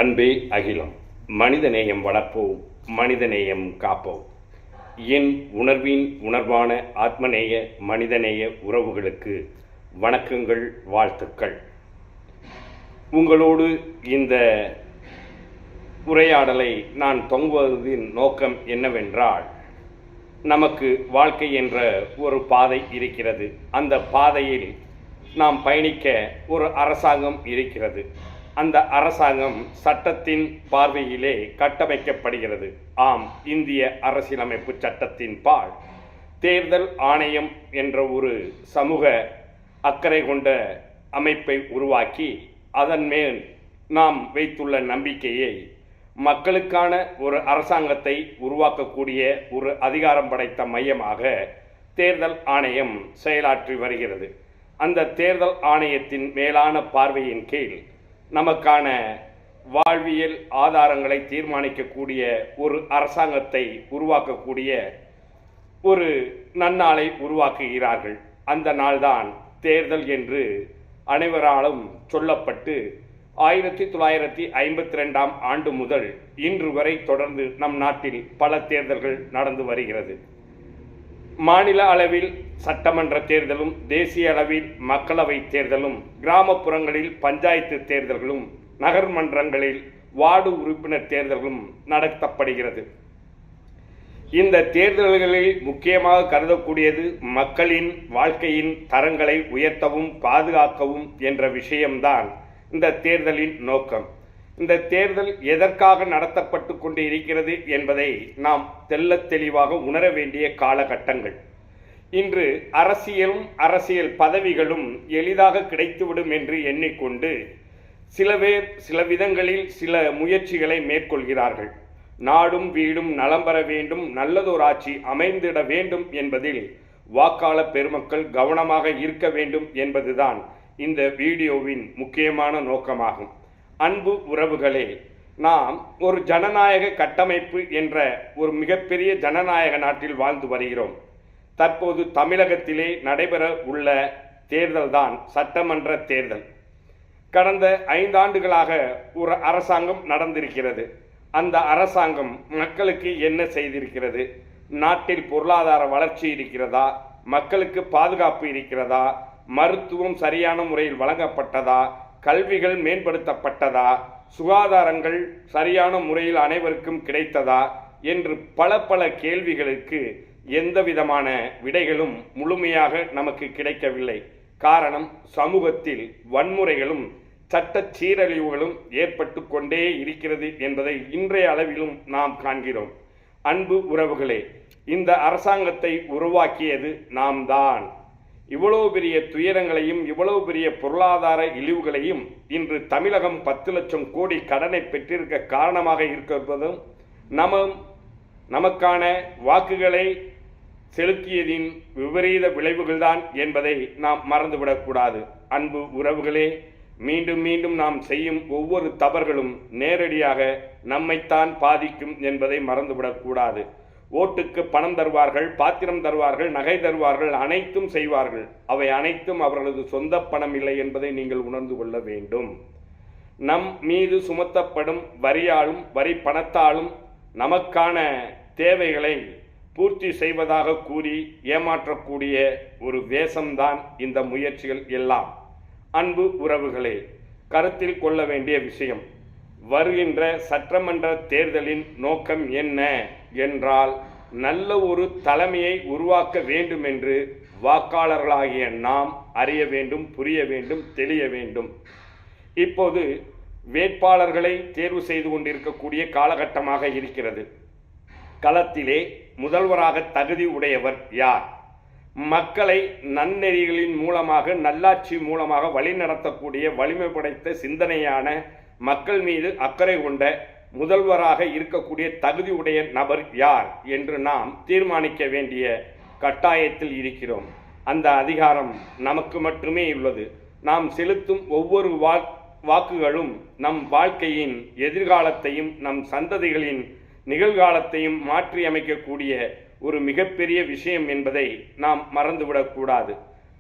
அன்பே அகிலம். மனிதநேயம் வளர்ப்போம், மனிதநேயம் காப்போம். என் உணர்வின் உணர்வான ஆத்மநேய மனிதநேய உறவுகளுக்கு வணக்கங்கள், வாழ்த்துக்கள். உங்களோடு இந்த உரையாடலை நான் தொங்குவதின் நோக்கம் என்னவென்றால், நமக்கு வாழ்க்கை என்ற ஒரு பாதை இருக்கிறது. அந்த பாதையில் நாம் பயணிக்க ஒரு அரசாங்கம் இருக்கிறது. அந்த அரசாங்கம் சட்டத்தின் பார்வையிலே கட்டமைக்கப்படுகிறது. ஆம், இந்திய அரசியலமைப்பு சட்டத்தின் பால் தேர்தல் ஆணையம் என்ற ஒரு சமூக அக்கறை கொண்ட அமைப்பை உருவாக்கி அதன் மேல் நாம் வைத்துள்ள நம்பிக்கையை மக்களுக்கான ஒரு அரசாங்கத்தை உருவாக்கக்கூடிய ஒரு அதிகாரம் படைத்த மையமாக தேர்தல் ஆணையம் செயலாற்றி வருகிறது. அந்த தேர்தல் ஆணையத்தின் மேலான பார்வையின் கீழ் நமக்கான வாழ்வியல் ஆதாரங்களை தீர்மானிக்கக்கூடிய ஒரு அரசாங்கத்தை உருவாக்கக்கூடிய ஒரு நன்னாளை உருவாக்குகிறார்கள். அந்த நாள்தான் தேர்தல் என்று அனைவராலும் சொல்லப்பட்டு 1952ஆம் ஆண்டு முதல் இன்று வரை தொடர்ந்து நம் நாட்டில் பல தேர்தல்கள் நடந்து வருகிறது. மாநில அளவில் சட்டமன்ற தேர்தலும், தேசிய அளவில் மக்களவை தேர்தலும், கிராமப்புறங்களில் பஞ்சாயத்து தேர்தல்களும், நகர்மன்றங்களில் வார்டு உறுப்பினர் தேர்தல்களும் நடத்தப்படுகிறது. இந்த தேர்தல்களில் முக்கியமாக கருதக்கூடியது மக்களின் வாழ்க்கையின் தரங்களை உயர்த்தவும் பாதுகாக்கவும் என்ற விஷயம்தான் இந்த தேர்தலின் நோக்கம். இந்த தேர்தல் எதற்காக நடத்தப்பட்டு கொண்டு இருக்கிறது என்பதை நாம் தெள்ளத் தெளிவாக உணர வேண்டிய காலகட்டங்கள். இன்று அரசியலும் அரசியல் பதவிகளும் எளிதாக கிடைத்துவிடும் என்று எண்ணிக்கொண்டு சில பேர் சில விதங்களில் சில முயற்சிகளை மேற்கொள்கிறார்கள். நாடும் வீடும் நலம் பெற வேண்டும், நல்லதோர் ஆட்சி அமைந்திட வேண்டும் என்பதில் வாக்காளர் பெருமக்கள் கவனமாக இருக்க வேண்டும் என்பதுதான் இந்த வீடியோவின் முக்கியமான நோக்கமாகும். அன்பு உறவுகளே, நாம் ஒரு ஜனநாயக கட்டமைப்பு என்ற ஒரு மிகப்பெரிய ஜனநாயக நாட்டில் வாழ்ந்து வருகிறோம். தற்போது தமிழகத்திலே நடைபெற உள்ள தேர்தல் தான் சட்டமன்ற தேர்தல். கடந்த 5 ஆண்டுகளாக ஒரு அரசாங்கம் நடந்திருக்கிறது. அந்த அரசாங்கம் மக்களுக்கு என்ன செய்திருக்கிறது? நாட்டில் பொருளாதார வளர்ச்சி இருக்கிறதா? மக்களுக்கு பாதுகாப்பு இருக்கிறதா? மருத்துவம் சரியான முறையில் வழங்கப்பட்டதா? கல்விகள் மேம்படுத்தப்பட்டதா? சுகாதாரங்கள் சரியான முறையில் அனைவருக்கும் கிடைத்ததா? என்று பல கேள்விகளுக்கு எந்த விதமான விடைகளும் முழுமையாக நமக்கு கிடைக்கவில்லை. காரணம், சமூகத்தில் வன்முறைகளும் சட்ட சீரழிவுகளும் ஏற்பட்டு கொண்டே இருக்கிறது என்பதை இன்றைய அளவிலும் நாம் காண்கிறோம். அன்பு உறவுகளே, இந்த அரசாங்கத்தை உருவாக்கியது நாம் தான். இவ்வளவு பெரிய துயரங்களையும் இவ்வளவு பெரிய பொருளாதார இழிவுகளையும் இன்று தமிழகம் 10 லட்சம் கோடி கடனை பெற்றிருக்க காரணமாக இருப்பதும் நமக்கான வாக்குகளை செலுத்தியதின் விபரீத விளைவுகள்தான் என்பதை நாம் மறந்துவிடக்கூடாது. அன்பு உறவுகளே, மீண்டும் மீண்டும் நாம் செய்யும் ஒவ்வொரு தவறுகளும் நேரடியாக நம்மைத்தான் பாதிக்கும் என்பதை மறந்துவிடக்கூடாது. ஓட்டுக்கு பணம் தருவார்கள், பாத்திரம் தருவார்கள், நகை தருவார்கள், அனைத்தும் செய்வார்கள். அவை அனைத்தும் அவர்களது சொந்த பணம் இல்லை என்பதை நீங்கள் உணர்ந்து கொள்ள வேண்டும். நம் மீது சுமத்தப்படும் வரியாலும் வரி பணத்தாலும் நமக்கான தேவைகளை பூர்த்தி செய்வதாக கூறி ஏமாற்றக்கூடிய ஒரு வேஷம்தான் இந்த முயற்சிகள் எல்லாம். அன்பு உறவுகளே, கருத்தில் கொள்ள வேண்டிய விஷயம், வருகின்ற சட்டமன்ற தேர்தலின் நோக்கம் என்ன என்றால், நல்ல ஒரு தலைமையை உருவாக்க வேண்டும் என்று வாக்காளர்களாகிய நாம் அறிய வேண்டும், புரிய வேண்டும், தெளிய வேண்டும். இப்போது வேட்பாளர்களை தேர்வு செய்து கொண்டிருக்கக்கூடிய காலகட்டமாக இருக்கிறது. களத்திலே முதல்வராக தகுதி உடையவர் யார்? மக்களை நன்னெறிகளின் மூலமாக, நல்லாட்சி மூலமாக வழிநடத்தக்கூடிய வலிமை படைத்த சிந்தனையான, மக்கள் மீது அக்கறை கொண்ட முதல்வராக இருக்கக்கூடிய தகுதி உடைய நபர் யார் என்று நாம் தீர்மானிக்க வேண்டிய கட்டாயத்தில் இருக்கிறோம். அந்த அதிகாரம் நமக்கு மட்டுமே உள்ளது. நாம் செலுத்தும் ஒவ்வொரு வாக்குகளும் நம் வாழ்க்கையின் எதிர்காலத்தையும் நம் சந்ததிகளின் நிகழ்காலத்தையும் மாற்றி அமைக்கக்கூடிய ஒரு மிகப்பெரிய விஷயம் என்பதை நாம் மறந்துவிடக்கூடாது.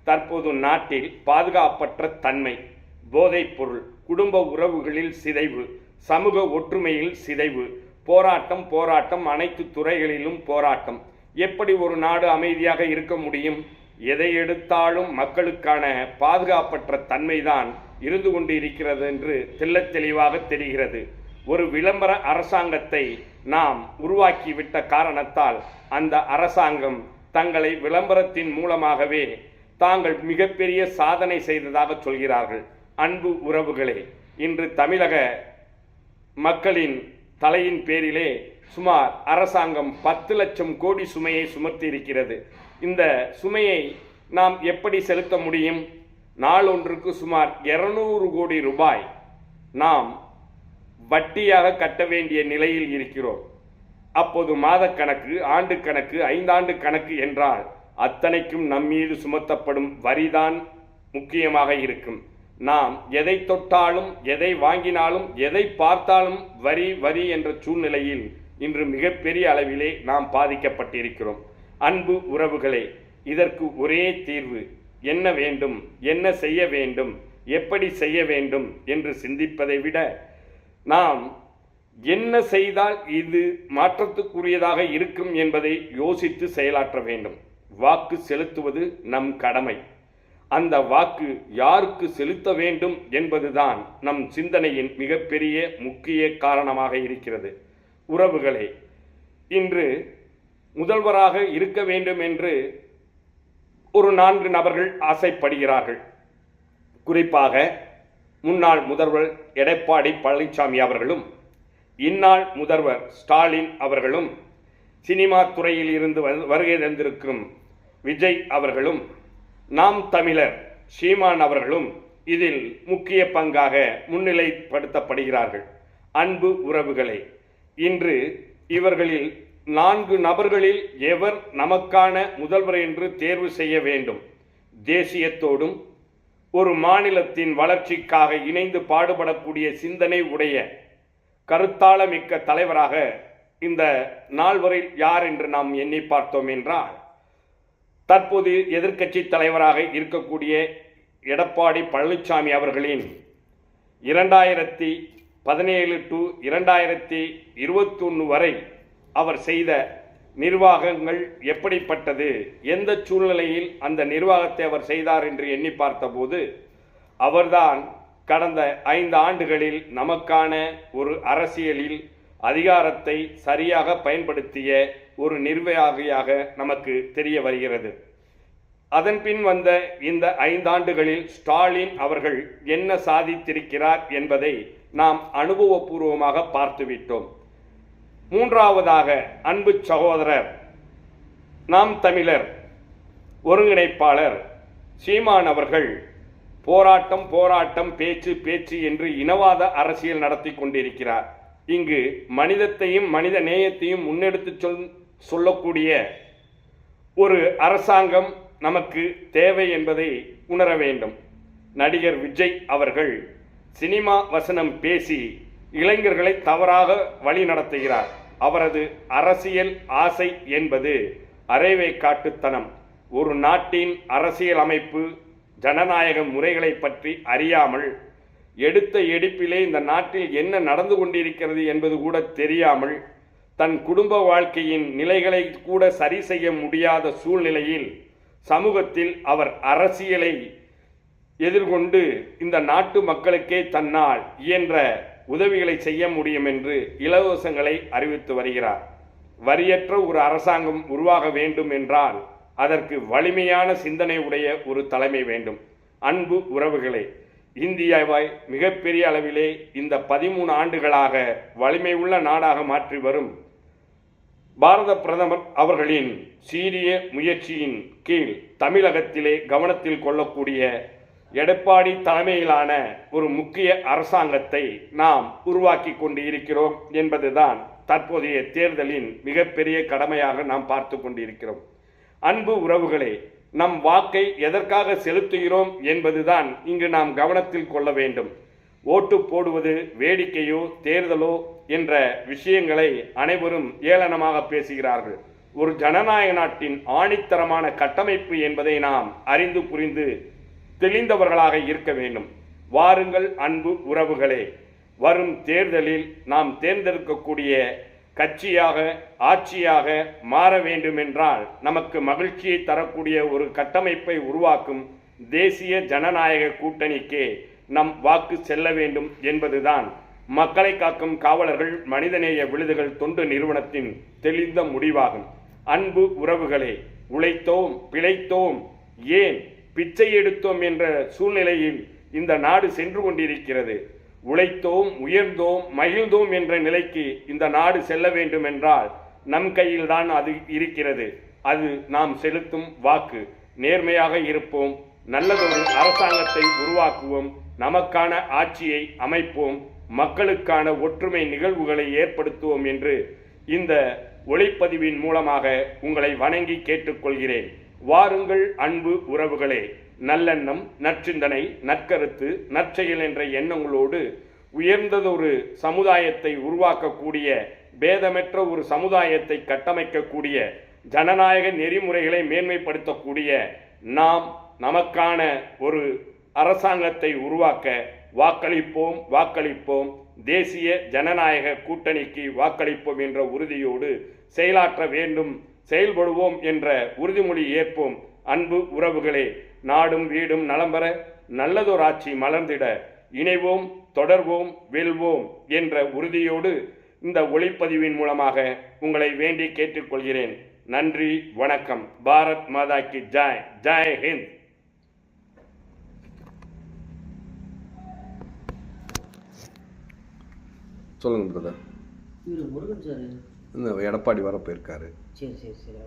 தற்போது நாட்டில் பாதுகாப்பற்ற தன்மை, போதைப்பொருள், குடும்ப உறவுகளில் சிதைவு, சமூக ஒற்றுமையில் சிதைவு, போராட்டம், அனைத்து துறைகளிலும் போராட்டம். எப்படி ஒரு நாடு அமைதியாக இருக்க முடியும்? எதை எடுத்தாலும் மக்களுக்கான பாதுகாப்பற்ற தன்மைதான் இருந்து கொண்டு இருக்கிறது என்று தெள்ளத் தெளிவாக தெரிகிறது. ஒரு விளம்பர அரசாங்கத்தை நாம் உருவாக்கிவிட்ட காரணத்தால் அந்த அரசாங்கம் தங்களை விளம்பரத்தின் மூலமாகவே தாங்கள் மிகப்பெரிய சாதனை செய்ததாக சொல்கிறார்கள். அன்பு உறவுகளே, இன்று தமிழக மக்களின் தலையின் பேரிலே சுமார் அரசாங்கம் 10 லட்சம் கோடி சுமையை சுமத்தி இருக்கிறது. இந்த சுமையை நாம் எப்படி செலுத்த முடியும்? நாளொன்றுக்கு சுமார் 200 கோடி ரூபாய் நாம் வட்டியாக கட்ட வேண்டிய நிலையில் இருக்கிறோம். அப்போது மாதக்கணக்கு, ஆண்டு கணக்கு, 5 ஆண்டு கணக்கு என்றால் அத்தனைக்கும் நம்மீது சுமத்தப்படும் வரிதான் முக்கியமாக இருக்கும். நாம் எதை தொட்டாலும், எதை வாங்கினாலும், எதை பார்த்தாலும் வரி என்ற சூழ்நிலையில் இன்று மிகப்பெரிய அளவிலே நாம் பாதிக்கப்பட்டிருக்கிறோம். அன்பு உறவுகளே, இதற்கு ஒரே தீர்வு. என்ன வேண்டும், என்ன செய்ய வேண்டும், எப்படி செய்ய வேண்டும் என்று சிந்திப்பதை விட நாம் என்ன செய்தால் இது மாற்றத்துக்குரியதாக இருக்கும் என்பதை யோசித்து செயலாற்ற வேண்டும். வாக்கு செலுத்துவது நம் கடமை. அந்த வாக்கு யாருக்கு செலுத்த வேண்டும் என்பதுதான் நம் சிந்தனையின் மிகப்பெரிய முக்கிய காரணமாக இருக்கிறது. உறவுகளே, இன்று முதல்வராக இருக்க வேண்டும் என்று ஒரு 4 நபர்கள் ஆசைப்படுகிறார்கள். குறிப்பாக முன்னாள் முதல்வர் எடப்பாடி பழனிசாமி அவர்களும், இந்நாள் முதல்வர் ஸ்டாலின் அவர்களும், சினிமா துறையில் இருந்து வருகை தந்திருக்கும் விஜய் அவர்களும், நாம் தமிழர் சீமான் அவர்களும் இதில் முக்கிய பங்காக முன்னிலைப்படுத்தப்படுகிறார்கள். அன்பு உறவுகளே, இன்று இவர்களில் 4 நபர்களில் எவர் நமக்கான முதல்வர் என்று தேர்வு செய்ய வேண்டும்? தேசியத்தோடும் ஒரு மாநிலத்தின் வளர்ச்சிக்காக இணைந்து பாடுபடக்கூடிய சிந்தனை உடைய கருத்தாளமிக்க தலைவராக இந்த நால்வரில் யார் என்று நாம் எண்ணி பார்த்தோம் என்றால், தற்போது எதிர்க்கட்சி தலைவராக இருக்கக்கூடிய எடப்பாடி பழனிசாமி அவர்களின் 2017 to 2021 வரை அவர் செய்த நிர்வாகங்கள் எப்படிப்பட்டது, எந்த சூழ்நிலையில் அந்த நிர்வாகத்தை அவர் செய்தார் என்று எண்ணி பார்த்தபோது, அவர்தான் கடந்த 5 ஆண்டுகளில் நமக்கான ஒரு அரசியலில் அதிகாரத்தை சரியாக பயன்படுத்திய ஒரு நிர்வாகியாக நமக்கு தெரிய வருகிறது. அதன் பின் வந்த இந்த 5 ஆண்டுகளில் ஸ்டாலின் அவர்கள் என்ன சாதித்திருக்கிறார் என்பதை நாம் அனுபவபூர்வமாக பார்த்துவிட்டோம். மூன்றாவதாக அன்பு சகோதரர், நாம் தமிழர் ஒருங்கிணைப்பாளர் சீமான் அவர்கள் போராட்டம், பேச்சு என்று இனவாத அரசியல் நடத்தி கொண்டிருக்கிறார். இங்கு மனிதத்தையும் மனித நேயத்தையும் முன்னெடுத்து சொல்லக்கூடிய ஒரு அரசாங்கம் நமக்கு தேவை என்பதை உணர வேண்டும். நடிகர் விஜய் அவர்கள் சினிமா வசனம் பேசி இளைஞர்களை தவறாக வழி நடத்துகிறார். அவரது அரசியல் ஆசை என்பது அரைவேக்காட்டுத்தனம். ஒரு நாட்டின் அரசியல் அமைப்பு, ஜனநாயக முறைகளை பற்றி அறியாமல், எடுத்த எடுப்பிலே இந்த நாட்டில் என்ன நடந்து கொண்டிருக்கிறது என்பது கூட தெரியாமல், தன் குடும்ப வாழ்க்கையின் நிலைகளை கூட சரி செய்ய முடியாத சூழ்நிலையில் சமூகத்தில் அவர் அரசியலை எதிர்கொண்டு இந்த நாட்டு மக்களுக்கே தன்னால் இயன்ற உதவிகளை செய்ய முடியும் என்று இலவசங்களை அறிவித்து வருகிறார். வரியற்ற ஒரு அரசாங்கம் உருவாக வேண்டும் என்றால் அதற்கு வலிமையான சிந்தனை உடைய ஒரு தலைமை வேண்டும். அன்பு உறவுகளே, இந்தியாவை மிகப்பெரிய அளவிலே இந்த 13 ஆண்டுகளாக வலிமை உள்ள நாடாக மாற்றி வரும் பாரத பிரதமர் அவர்களின் சீரிய முயற்சியின் கீழ் தமிழகத்திலே கவனத்தில் கொள்ளக்கூடிய எடப்பாடி தலைமையிலான ஒரு முக்கிய அரசாங்கத்தை நாம் உருவாக்கி கொண்டு இருக்கிறோம் என்பதுதான் தற்போதைய தேர்தலின் மிகப்பெரிய கடமையாக நாம் பார்த்து கொண்டிருக்கிறோம். அன்பு உறவுகளே, நம் வாக்கை எதற்காக செலுத்துகிறோம் என்பதுதான் இங்கு நாம் கவனத்தில் கொள்ள வேண்டும். ஓட்டு போடுவது வேடிக்கையோ தேர்தலோ என்ற விஷயங்களை அனைவரும் ஏளனமாக பேசுகிறார்கள். ஒரு ஜனநாயக நாட்டின் ஆணித்தரமான கட்டமைப்பு என்பதை நாம் அறிந்து புரிந்து தெளிந்தவர்களாக இருக்க வேண்டும். வாருங்கள் அன்பு உறவுகளே, வரும் தேர்தலில் நாம் தேர்ந்தெடுக்கக்கூடிய கட்சியாக ஆட்சியாக மாற வேண்டுமென்றால் நமக்கு மகிழ்ச்சியை தரக்கூடிய ஒரு கட்டமைப்பை உருவாக்கும் தேசிய ஜனநாயக கூட்டணிக்கே நம் வாக்கு செல்ல வேண்டும் என்பதுதான் மக்களை காக்கும் காவலர்கள் மனிதநேய விழுதுகள் தொண்டு நிறுவனத்தின் தெளிந்த முடிவாகும். அன்பு உறவுகளே, உழைத்தோம், பிழைத்தோம், ஏன் பிச்சை எடுத்தோம் என்ற சூழ்நிலையில் இந்த நாடு சென்று கொண்டிருக்கிறது. உழைத்தோம், உயர்ந்தோம், மகிழ்ந்தோம் என்ற நிலைக்கு இந்த நாடு செல்ல வேண்டும் என்றால் நம் கையில்தான் அது இருக்கிறது. அது நாம் செலுத்தும் வாக்கு. நேர்மையாக இருப்போம், நல்லதொரு அரசாங்கத்தை உருவாக்குவோம், நமக்கான ஆட்சியை அமைப்போம், மக்களுக்கான ஒற்றுமை நிகழ்வுகளை ஏற்படுத்துவோம் என்று இந்த ஒளிப்பதிவின் மூலமாக உங்களை வணங்கி கேட்டுக்கொள்கிறேன். வாருங்கள் அன்பு உறவுகளே, நல்லெண்ணம், நற்சிந்தனை, நற்கருத்து, நற்செயல் என்ற எண்ணங்களோடு உயர்ந்ததொரு சமுதாயத்தை உருவாக்கக்கூடிய, பேதமற்ற ஒரு சமுதாயத்தை கட்டமைக்கக்கூடிய, ஜனநாயக நெறிமுறைகளை மேன்மைப்படுத்தக்கூடிய நாம் நமக்கான ஒரு அரசாங்கத்தை உருவாக்க வாக்களிப்போம், வாக்களிப்போம், தேசிய ஜனநாயக கூட்டணிக்கு வாக்களிப்போம் என்ற உறுதியோடு செயலாற்ற வேண்டும், செயல்படுவோம் என்ற உறுதிமொழி ஏற்போம். அன்பு உறவுகளே, நாடும் வீடும் நலம் பெற, நல்லதொரு ஆட்சி மலர்ந்திட இணைவோம், தொடர்வோம், வெல்வோம் என்ற உறுதியோடு இந்த ஒளிப்பதிவின் மூலமாக உங்களை வேண்டி கேட்டுக்கொள்கிறேன். நன்றி, வணக்கம். பாரத் மாதா கி ஜெய். ஜெய் ஹிந்த். சொல்லுங்க பிரதர். இவர் முருகன் சார் இந்த எடப்பாடி வர போயிருக்காரு. சரி சரி சரி